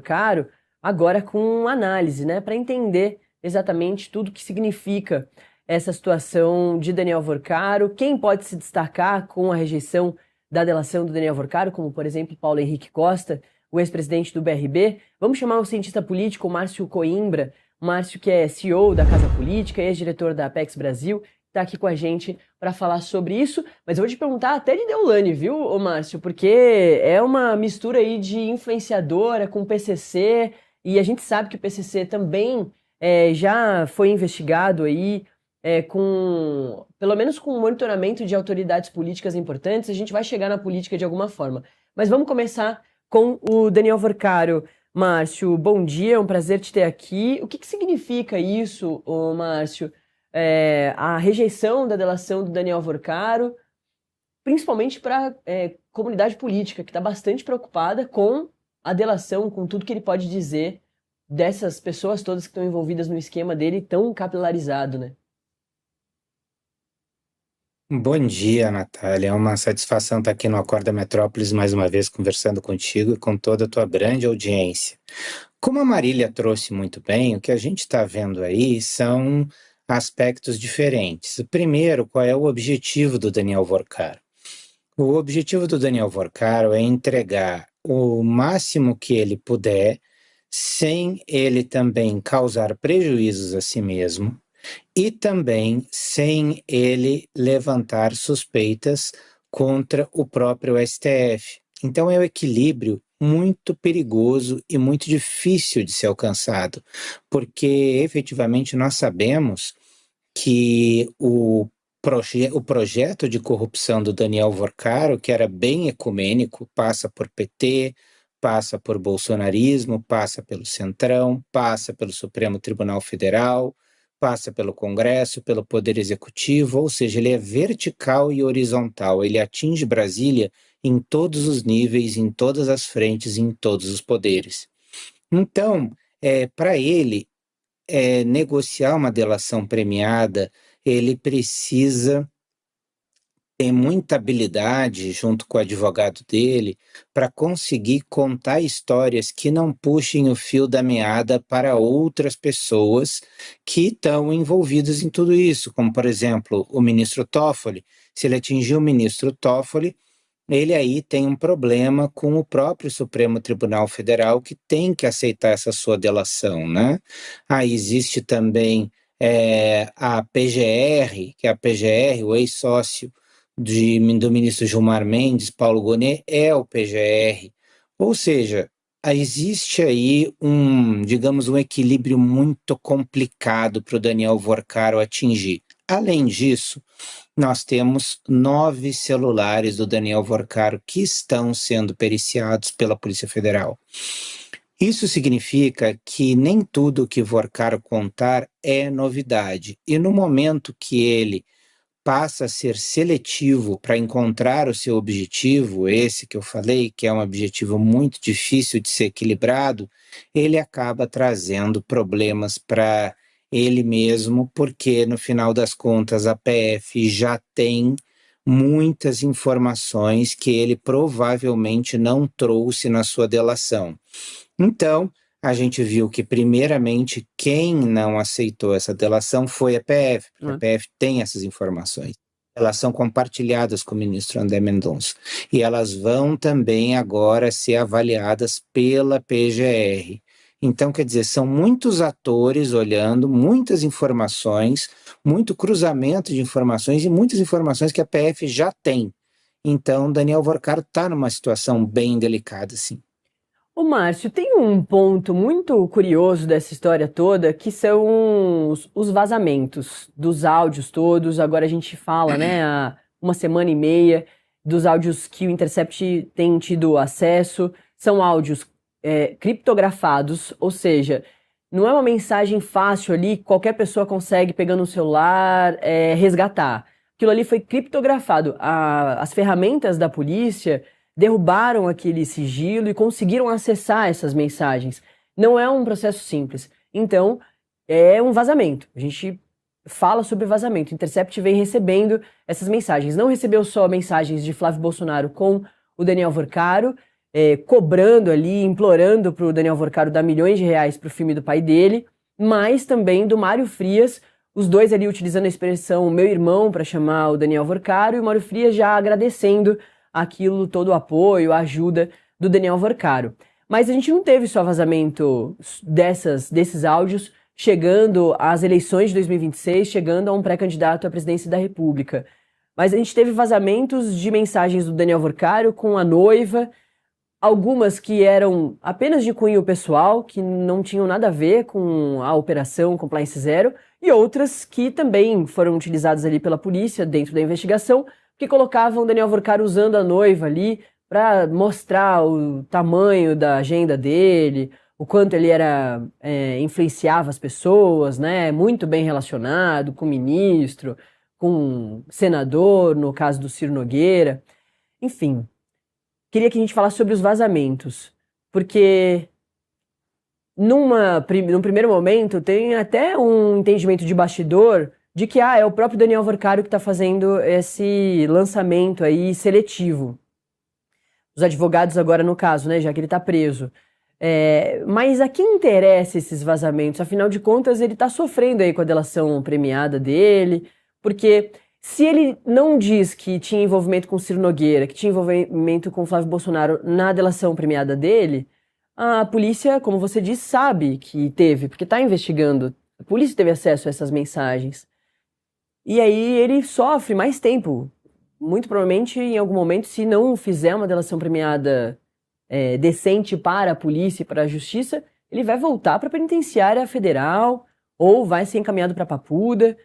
Caro, agora com análise, né, para entender exatamente tudo que significa essa situação de Daniel Vorcaro, quem pode se destacar com a rejeição da delação do Daniel Vorcaro, como por exemplo Paulo Henrique Costa, o ex-presidente do BRB. Vamos chamar o cientista político Márcio Coimbra, Márcio que é CEO da Casa Política, ex-diretor da Apex Brasil, está aqui com a gente para falar sobre isso, mas eu vou te perguntar até de Deolane, viu, ô Márcio? Porque é uma mistura aí de influenciadora com PCC, e a gente sabe que o PCC também já foi investigado aí pelo menos com monitoramento de autoridades políticas importantes. A gente vai chegar na política de alguma forma. Mas vamos começar com o Daniel Vorcaro. Márcio, bom dia, é um prazer te ter aqui. O que que significa isso, ô Márcio? A rejeição da delação do Daniel Vorcaro, principalmente para a comunidade política, que está bastante preocupada com a delação, com tudo que ele pode dizer dessas pessoas todas que estão envolvidas no esquema dele tão capilarizado, né? Bom dia, Natália. É uma satisfação estar aqui no Acorda Metrópolis mais uma vez conversando contigo e com toda a tua grande audiência. Como a Marília trouxe muito bem, o que a gente está vendo aí são aspectos diferentes. O primeiro, qual é o objetivo do Daniel Vorcaro? O objetivo do Daniel Vorcaro é entregar o máximo que ele puder, sem ele também causar prejuízos a si mesmo, e também sem ele levantar suspeitas contra o próprio STF. Então é um equilíbrio muito perigoso e muito difícil de ser alcançado, porque efetivamente nós sabemos que o projeto de corrupção do Daniel Vorcaro, que era bem ecumênico, passa por PT, passa por bolsonarismo, passa pelo Centrão, passa pelo Supremo Tribunal Federal, passa pelo Congresso, pelo Poder Executivo, ou seja, ele é vertical e horizontal, ele atinge Brasília em todos os níveis, em todas as frentes, em todos os poderes. Então, para ele, negociar uma delação premiada, ele precisa ter muita habilidade junto com o advogado dele para conseguir contar histórias que não puxem o fio da meada para outras pessoas que estão envolvidas em tudo isso, como por exemplo o ministro Toffoli. Se ele atingir o ministro Toffoli, ele aí tem um problema com o próprio Supremo Tribunal Federal, que tem que aceitar essa sua delação, né? Aí existe também a PGR, que é a PGR, o ex-sócio do ministro Gilmar Mendes, Paulo Gonet, é o PGR. Ou seja, existe aí digamos, um equilíbrio muito complicado para o Daniel Vorcaro atingir. Além disso, nós temos 9 celulares do Daniel Vorcaro que estão sendo periciados pela Polícia Federal. Isso significa que nem tudo que Vorcaro contar é novidade. E no momento que ele passa a ser seletivo para encontrar o seu objetivo, esse que eu falei, que é um objetivo muito difícil de ser equilibrado, ele acaba trazendo problemas para ele mesmo, porque no final das contas a PF já tem muitas informações que ele provavelmente não trouxe na sua delação. Então, a gente viu que, primeiramente, quem não aceitou essa delação foi a PF, porque a PF tem essas informações. Elas são compartilhadas com o ministro André Mendonça. E elas vão também agora ser avaliadas pela PGR. Então, quer dizer, são muitos atores olhando, muitas informações, muito cruzamento de informações e muitas informações que a PF já tem. Então, Daniel Vorcaro está numa situação bem delicada, sim. Ô Márcio, tem um ponto muito curioso dessa história toda, que são os vazamentos dos áudios todos. Agora a gente fala, né, há uma semana e meia, dos áudios que o Intercept tem tido acesso. São áudios criptografados, ou seja, não é uma mensagem fácil ali, que qualquer pessoa consegue, pegando o celular, resgatar. Aquilo ali foi criptografado. As ferramentas da polícia derrubaram aquele sigilo e conseguiram acessar essas mensagens. Não é um processo simples. Então, é um vazamento. A gente fala sobre vazamento. O Intercept vem recebendo essas mensagens. Não recebeu só mensagens de Flávio Bolsonaro com o Daniel Vorcaro, cobrando ali, implorando para o Daniel Vorcaro dar milhões de reais para o filme do pai dele, mas também do Mário Frias, os dois ali utilizando a expressão meu irmão para chamar o Daniel Vorcaro, e o Mário Frias já agradecendo aquilo, todo o apoio, a ajuda do Daniel Vorcaro. Mas a gente não teve só vazamento desses áudios chegando às eleições de 2026, chegando a um pré-candidato à presidência da República. Mas a gente teve vazamentos de mensagens do Daniel Vorcaro com a noiva, algumas que eram apenas de cunho pessoal, que não tinham nada a ver com a operação Compliance Zero, e outras que também foram utilizadas ali pela polícia dentro da investigação, que colocavam Daniel Vorcaro usando a noiva ali para mostrar o tamanho da agenda dele, o quanto ele era influenciava as pessoas, né? Muito bem relacionado com o ministro, com o senador, no caso do Ciro Nogueira. Enfim, queria que a gente falasse sobre os vazamentos, porque num primeiro momento tem até um entendimento de bastidor de que é o próprio Daniel Vorcaro que está fazendo esse lançamento aí seletivo. Os advogados agora no caso, né, já que ele está preso. Mas a quem interessa esses vazamentos? Afinal de contas, ele está sofrendo aí com a delação premiada dele, porque se ele não diz que tinha envolvimento com Ciro Nogueira, que tinha envolvimento com Flávio Bolsonaro na delação premiada dele, a polícia, como você disse, sabe que teve, porque está investigando. A polícia teve acesso a essas mensagens. E aí ele sofre mais tempo. Muito provavelmente, em algum momento, se não fizer uma delação premiada decente para a polícia e para a justiça, ele vai voltar para a penitenciária federal ou vai ser encaminhado para a Papuda.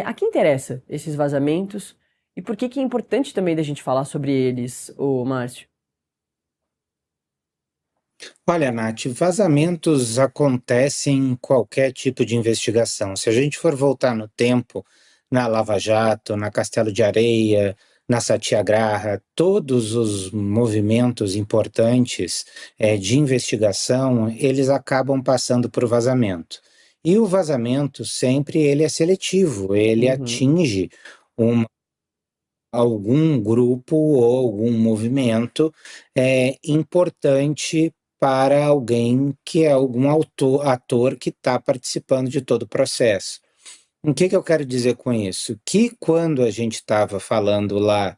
A que interessa esses vazamentos e por que é importante também da gente falar sobre eles, ô Márcio? Olha, Nath, vazamentos acontecem em qualquer tipo de investigação. Se a gente for voltar no tempo, na Lava Jato, na Castelo de Areia, na Satyagraha, todos os movimentos importantes de investigação, eles acabam passando por vazamento. E o vazamento sempre ele é seletivo, ele Uhum. atinge algum grupo ou algum movimento importante para alguém que é algum ator que está participando de todo o processo. O que eu quero dizer com isso? Que quando a gente estava falando lá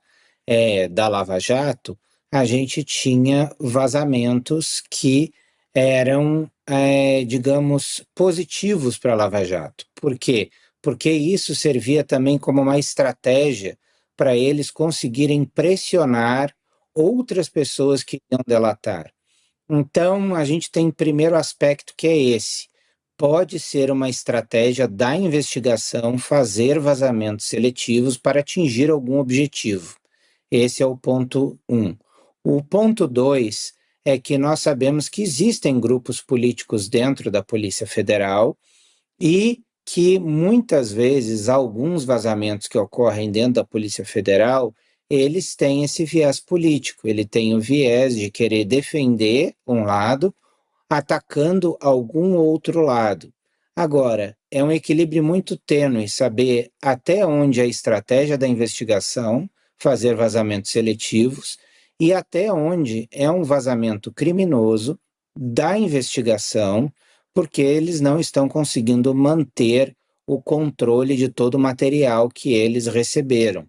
da Lava Jato, a gente tinha vazamentos que eram, digamos, positivos para a Lava Jato. Por quê? Porque isso servia também como uma estratégia para eles conseguirem pressionar outras pessoas que iam delatar. Então, a gente tem primeiro aspecto que é esse. Pode ser uma estratégia da investigação fazer vazamentos seletivos para atingir algum objetivo. Esse é o ponto 1. O ponto 2 é que nós sabemos que existem grupos políticos dentro da Polícia Federal e que muitas vezes alguns vazamentos que ocorrem dentro da Polícia Federal, eles têm esse viés político, ele tem o viés de querer defender um lado, atacando algum outro lado. Agora, é um equilíbrio muito tênue saber até onde a estratégia da investigação, fazer vazamentos seletivos, e até onde é um vazamento criminoso da investigação, porque eles não estão conseguindo manter o controle de todo o material que eles receberam.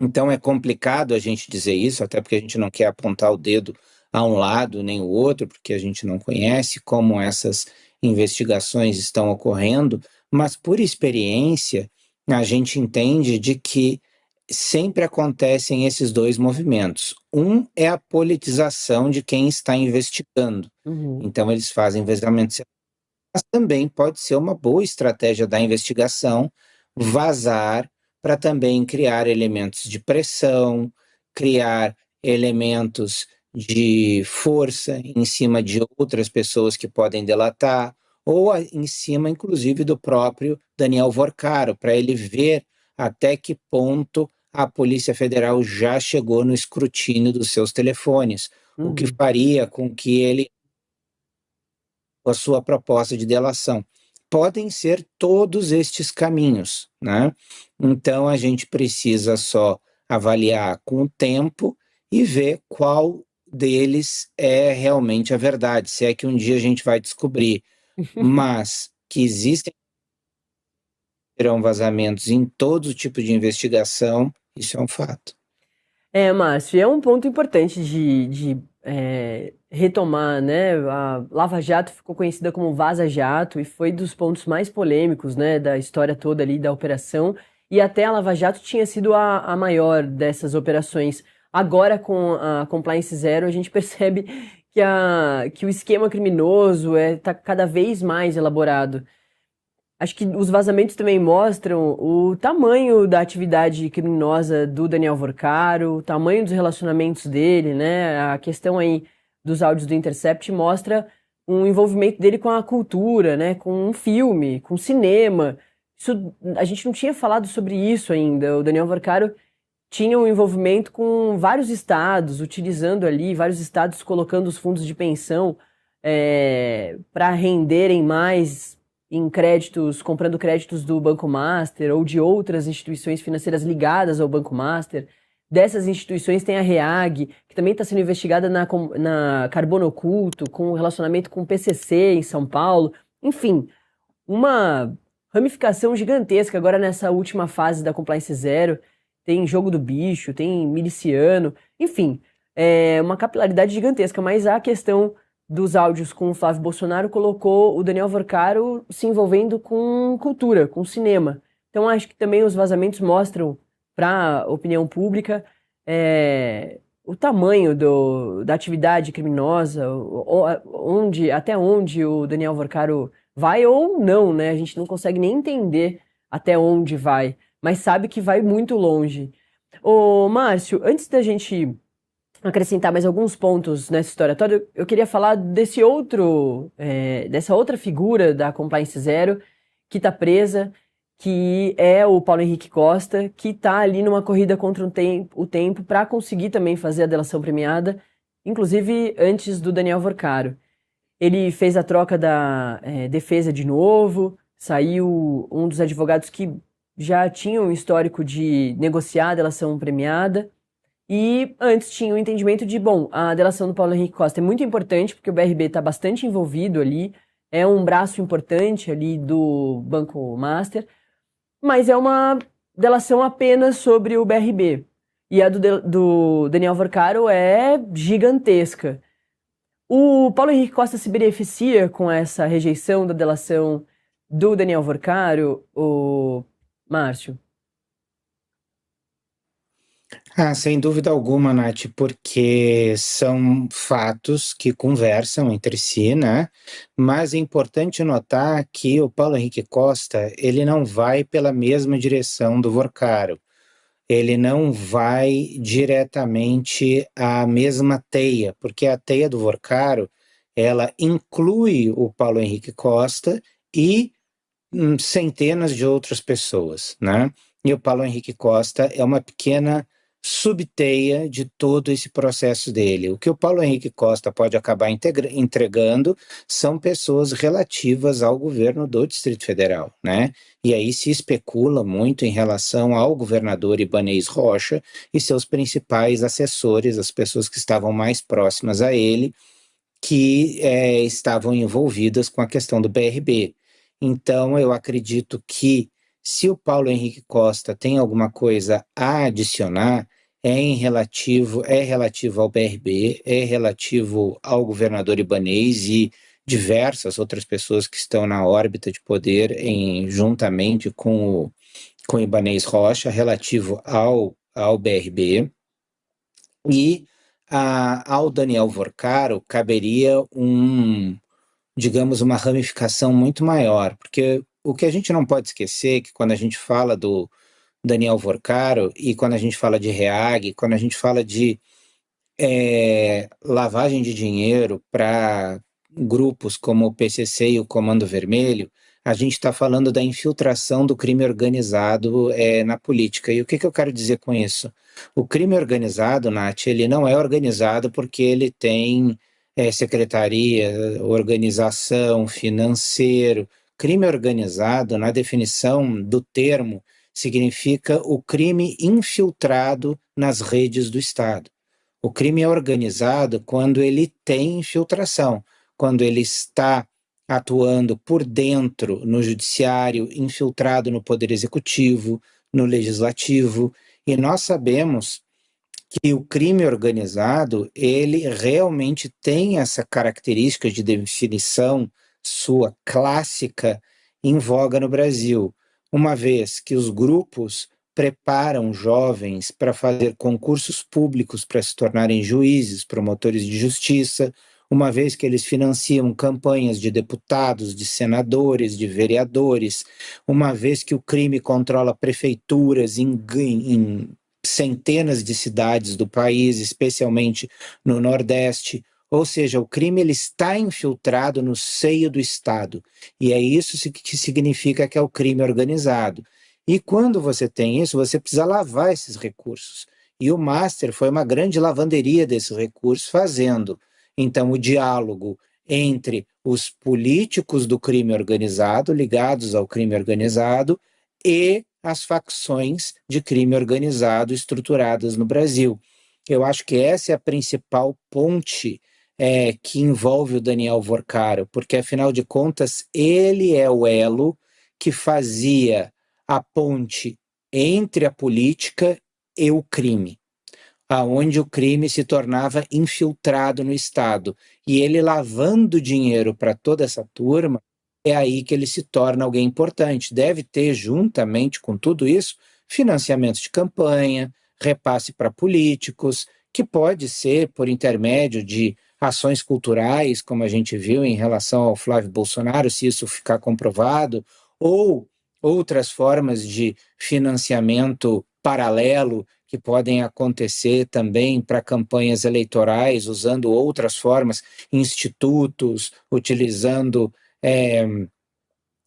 Então é complicado a gente dizer isso, até porque a gente não quer apontar o dedo a um lado nem o outro, porque a gente não conhece como essas investigações estão ocorrendo, mas por experiência a gente entende de que sempre acontecem esses dois movimentos. Um é a politização de quem está investigando. Uhum. Então eles fazem vazamentos, mas também pode ser uma boa estratégia da investigação vazar para também criar elementos de pressão, criar elementos de força em cima de outras pessoas que podem delatar, ou em cima, inclusive, do próprio Daniel Vorcaro, para ele ver até que ponto a Polícia Federal já chegou no escrutínio dos seus telefones, o que Uhum. faria com que ele a sua proposta de delação. Podem ser todos estes caminhos, né? Então a gente precisa só avaliar com o tempo e ver qual deles é realmente a verdade, se é que um dia a gente vai descobrir, mas que existem vazamentos em todo tipo de investigação, isso é um fato. Márcio, é um ponto importante de retomar, né? A Lava Jato ficou conhecida como Vaza Jato e foi dos pontos mais polêmicos, né, da história toda ali da operação. E até a Lava Jato tinha sido a maior dessas operações. Agora, com a Compliance Zero, a gente percebe que o esquema criminoso tá cada vez mais elaborado. Acho que os vazamentos também mostram o tamanho da atividade criminosa do Daniel Vorcaro, o tamanho dos relacionamentos dele, né? A questão aí dos áudios do Intercept mostra um envolvimento dele com a cultura, né? Com um filme, com cinema. Isso, a gente não tinha falado sobre isso ainda. O Daniel Vorcaro tinha um envolvimento com vários estados, utilizando ali vários estados colocando os fundos de pensão para renderem mais em créditos, comprando créditos do Banco Master ou de outras instituições financeiras ligadas ao Banco Master. Dessas instituições tem a REAG, que também está sendo investigada na Carbono Oculto, com relacionamento com o PCC em São Paulo. Enfim, uma ramificação gigantesca agora nessa última fase da Compliance Zero. Tem jogo do bicho, tem miliciano, enfim, é uma capilaridade gigantesca, mas a questão dos áudios com o Flávio Bolsonaro colocou o Daniel Vorcaro se envolvendo com cultura, com cinema. Então acho que também os vazamentos mostram para a opinião pública o tamanho da atividade criminosa, até onde o Daniel Vorcaro vai ou não, né? A gente não consegue nem entender até onde vai, mas sabe que vai muito longe. Ô, Márcio, antes da gente acrescentar mais alguns pontos nessa história toda, eu queria falar dessa outra figura da Compliance Zero que está presa, que é o Paulo Henrique Costa, que está ali numa corrida contra o tempo para conseguir também fazer a delação premiada, inclusive antes do Daniel Vorcaro. Ele fez a troca da defesa de novo, saiu um dos advogados que já tinham um histórico de negociar a delação premiada, e antes tinha o entendimento de, bom, a delação do Paulo Henrique Costa é muito importante, porque o BRB está bastante envolvido ali, é um braço importante ali do Banco Master, mas é uma delação apenas sobre o BRB. E a do Daniel Vorcaro é gigantesca. O Paulo Henrique Costa se beneficia com essa rejeição da delação do Daniel Vorcaro, o Márcio? Sem dúvida alguma, Nath, porque são fatos que conversam entre si, né? Mas é importante notar que o Paulo Henrique Costa, ele não vai pela mesma direção do Vorcaro. Ele não vai diretamente à mesma teia, porque a teia do Vorcaro, ela inclui o Paulo Henrique Costa e centenas de outras pessoas, né? E o Paulo Henrique Costa é uma pequena subteia de todo esse processo dele. O que o Paulo Henrique Costa pode acabar entregando são pessoas relativas ao governo do Distrito Federal, né? E aí se especula muito em relação ao governador Ibanez Rocha e seus principais assessores, as pessoas que estavam mais próximas a ele, que estavam envolvidas com a questão do BRB. Então, eu acredito que se o Paulo Henrique Costa tem alguma coisa a adicionar, é relativo ao BRB, é relativo ao governador Ibanez e diversas outras pessoas que estão na órbita de poder juntamente com Ibanez Rocha, relativo ao BRB. E ao Daniel Vorcaro caberia digamos, uma ramificação muito maior, porque o que a gente não pode esquecer é que quando a gente fala do Daniel Vorcaro e quando a gente fala de REAG, quando a gente fala de lavagem de dinheiro para grupos como o PCC e o Comando Vermelho, a gente está falando da infiltração do crime organizado na política. E o que eu quero dizer com isso? O crime organizado, Nath, ele não é organizado porque ele tem secretaria, organização, financeiro. Crime organizado, na definição do termo, significa o crime infiltrado nas redes do Estado. O crime é organizado quando ele tem infiltração, quando ele está atuando por dentro no judiciário, infiltrado no poder executivo, no legislativo, e nós sabemos que o crime organizado, ele realmente tem essa característica de definição sua clássica em voga no Brasil, uma vez que os grupos preparam jovens para fazer concursos públicos para se tornarem juízes, promotores de justiça, uma vez que eles financiam campanhas de deputados, de senadores, de vereadores, uma vez que o crime controla prefeituras em centenas de cidades do país, especialmente no Nordeste. Ou seja, o crime ele está infiltrado no seio do Estado. E é isso que significa que é o crime organizado. E quando você tem isso, você precisa lavar esses recursos. E o Master foi uma grande lavanderia desses recursos, fazendo, então, o diálogo entre os políticos do crime organizado, ligados ao crime organizado, e as facções de crime organizado estruturadas no Brasil. Eu acho que essa é a principal ponte que envolve o Daniel Vorcaro, porque, afinal de contas, ele é o elo que fazia a ponte entre a política e o crime, aonde o crime se tornava infiltrado no Estado. E ele lavando dinheiro para toda essa turma, é aí que ele se torna alguém importante. Deve ter, juntamente com tudo isso, financiamento de campanha, repasse para políticos, que pode ser por intermédio de ações culturais, como a gente viu em relação ao Flávio Bolsonaro, se isso ficar comprovado, ou outras formas de financiamento paralelo que podem acontecer também para campanhas eleitorais, usando outras formas, institutos, utilizando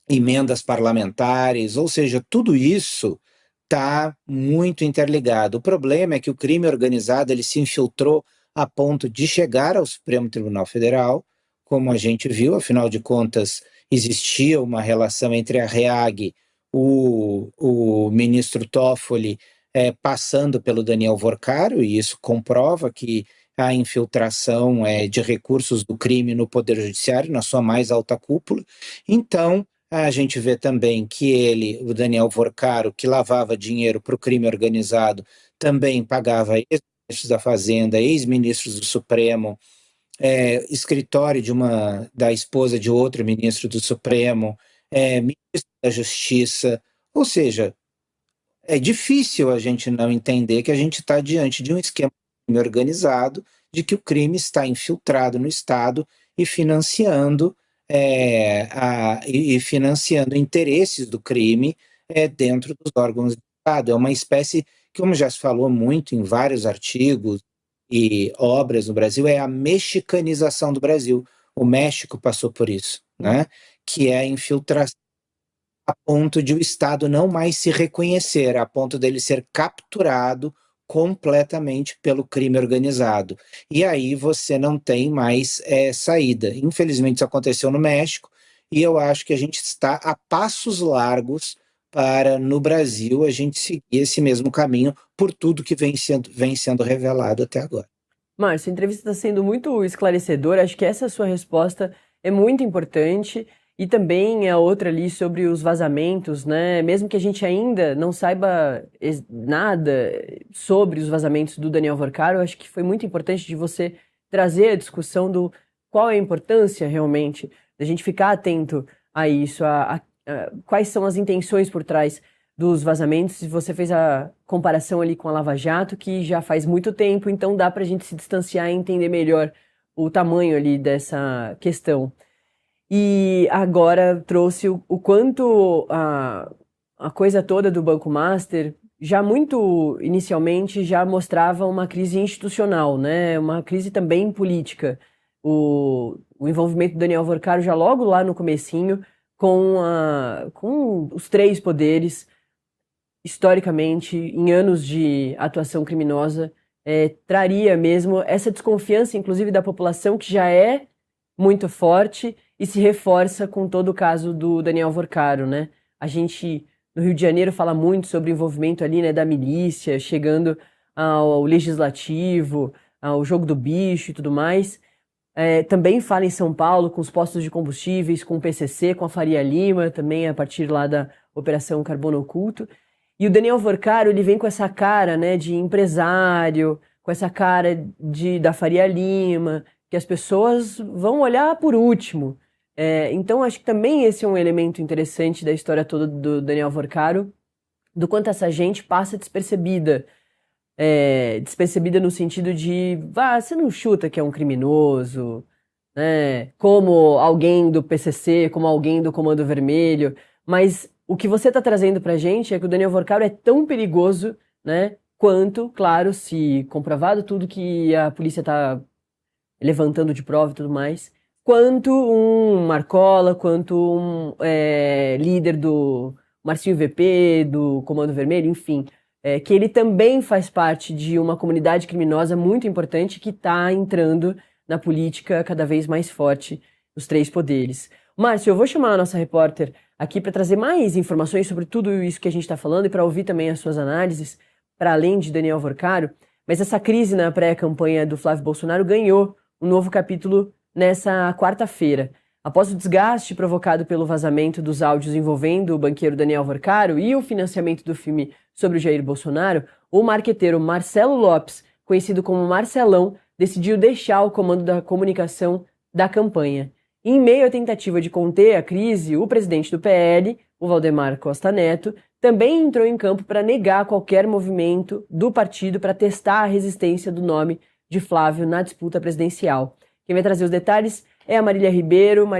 emendas parlamentares, ou seja, tudo isso está muito interligado. O problema é que o crime organizado ele se infiltrou a ponto de chegar ao Supremo Tribunal Federal, como a gente viu, afinal de contas, existia uma relação entre a REAG, o ministro Toffoli, passando pelo Daniel Vorcaro, e isso comprova que a infiltração de recursos do crime no Poder Judiciário, na sua mais alta cúpula. Então, a gente vê também que ele, o Daniel Vorcaro, que lavava dinheiro para o crime organizado, também pagava ex-ministros da Fazenda, ex-ministros do Supremo, escritório da esposa de outro ministro do Supremo, ministro da Justiça. Ou seja, é difícil a gente não entender que a gente está diante de um esquema organizado, de que o crime está infiltrado no Estado e financiando financiando interesses do crime dentro dos órgãos do Estado. É uma espécie, como já se falou muito em vários artigos e obras no Brasil, é a mexicanização do Brasil. O México passou por isso, né? Que é a infiltração a ponto de o Estado não mais se reconhecer, a ponto dele ser capturado completamente pelo crime organizado. E aí você não tem mais saída. Infelizmente isso aconteceu no México, e eu acho que a gente está a passos largos para, no Brasil, a gente seguir esse mesmo caminho por tudo que vem sendo revelado até agora. Márcio, a entrevista está sendo muito esclarecedora. Acho que essa sua resposta é muito importante. E também a outra ali sobre os vazamentos, né? Mesmo que a gente ainda não saiba nada sobre os vazamentos do Daniel Vorcaro, eu acho que foi muito importante de você trazer a discussão do qual é a importância realmente da gente ficar atento a isso, a quais são as intenções por trás dos vazamentos. E você fez a comparação ali com a Lava Jato, que já faz muito tempo, então dá para a gente se distanciar e entender melhor o tamanho ali dessa questão. E agora trouxe o quanto a coisa toda do Banco Master já muito inicialmente já mostrava uma crise institucional, né? Uma crise também política. O envolvimento do Daniel Vorcaro já logo lá no comecinho com os três poderes, historicamente, em anos de atuação criminosa, traria mesmo essa desconfiança, inclusive da população, que já é muito forte e se reforça com todo o caso do Daniel Vorcaro, né? A gente, no Rio de Janeiro, fala muito sobre o envolvimento ali, né, da milícia, chegando ao legislativo, ao jogo do bicho e tudo mais. Também fala em São Paulo com os postos de combustíveis, com o PCC, com a Faria Lima, também a partir lá da Operação Carbono Oculto. E o Daniel Worcaro, ele vem com essa cara, né, de empresário, com essa cara da Faria Lima, que as pessoas vão olhar por último. Então, acho que também esse é um elemento interessante da história toda do Daniel Worcaro, do quanto essa gente passa despercebida. Despercebida no sentido de, você não chuta que é um criminoso, né? Como alguém do PCC, como alguém do Comando Vermelho, mas o que você está trazendo pra gente é que o Daniel Worcaro é tão perigoso, né? Quanto, claro, se comprovado tudo que a polícia está levantando de prova e tudo mais, quanto um Marcola, quanto um líder do Marcinho VP, do Comando Vermelho, enfim, que ele também faz parte de uma comunidade criminosa muito importante que está entrando na política cada vez mais forte, os três poderes. Márcio, eu vou chamar a nossa repórter aqui para trazer mais informações sobre tudo isso que a gente está falando e para ouvir também as suas análises, para além de Daniel Worcaro, mas essa crise na pré-campanha do Flávio Bolsonaro ganhou um novo capítulo nessa quarta-feira. Após o desgaste provocado pelo vazamento dos áudios envolvendo o banqueiro Daniel Worcaro e o financiamento do filme sobre o Jair Bolsonaro, o marqueteiro Marcelo Lopes, conhecido como Marcelão, decidiu deixar o comando da comunicação da campanha. Em meio à tentativa de conter a crise, o presidente do PL, o Valdemar Costa Neto, também entrou em campo para negar qualquer movimento do partido para testar a resistência do nome de Flávio na disputa presidencial. Quem vai trazer os detalhes é a Marília Ribeiro.